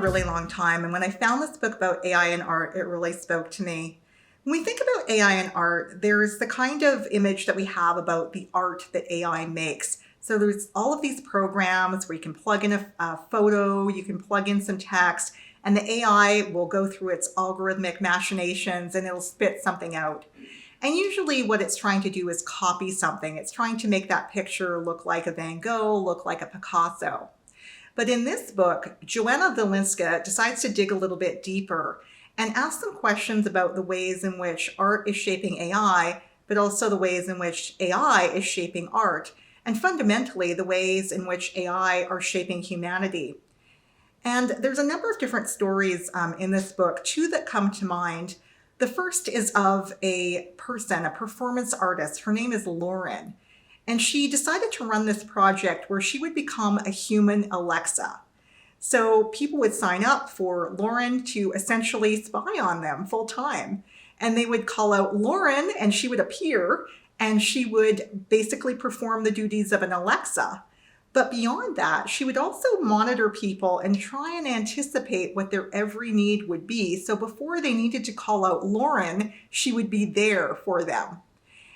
really long time, and when I found this book about AI and art, it really spoke to me. When we think about AI and art, there's the kind of image that we have about the art that AI makes. So there's all of these programs where you can plug in a photo, you can plug in some text, and the AI will go through its algorithmic machinations and it'll spit something out. And usually what it's trying to do is copy something. It's trying to make that picture look like a Van Gogh, look like a Picasso. But in this book, Joanna Zylinska decides to dig a little bit deeper and ask some questions about the ways in which art is shaping AI, but also the ways in which AI is shaping art, and fundamentally the ways in which AI are shaping humanity. And there's a number of different stories in this book, two that come to mind. The first is of a person, a performance artist. Her name is Lauren. And she decided to run this project where she would become a human Alexa. So people would sign up for Lauren to essentially spy on them full time. And they would call out Lauren and she would appear and she would basically perform the duties of an Alexa. But beyond that, she would also monitor people and try and anticipate what their every need would be. So before they needed to call out Lauren, she would be there for them.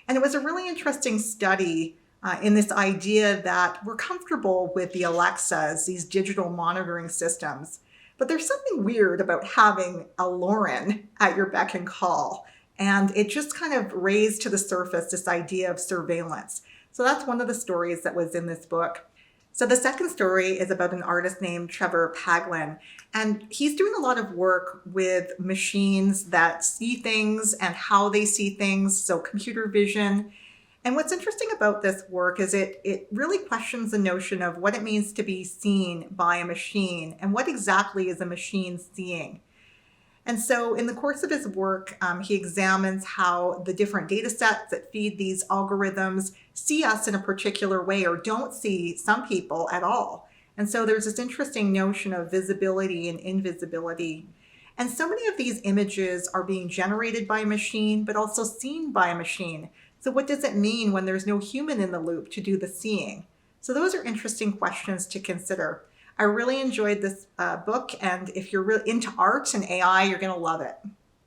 And it was a really interesting study in this idea that we're comfortable with the Alexas, these digital monitoring systems, but there's something weird about having a Lauren at your beck and call. And it just kind of raised to the surface this idea of surveillance. So that's one of the stories that was in this book. So the second story is about an artist named Trevor Paglin, and he's doing a lot of work with machines that see things and how they see things, so computer vision. And what's interesting about this work is it really questions the notion of what it means to be seen by a machine and what exactly is a machine seeing. And so in the course of his work, he examines how the different data sets that feed these algorithms see us in a particular way or don't see some people at all. And so there's this interesting notion of visibility and invisibility. And so many of these images are being generated by a machine, but also seen by a machine. So what does it mean when there's no human in the loop to do the seeing? So those are interesting questions to consider. I really enjoyed this book, and if you're really into art and AI, you're going to love it.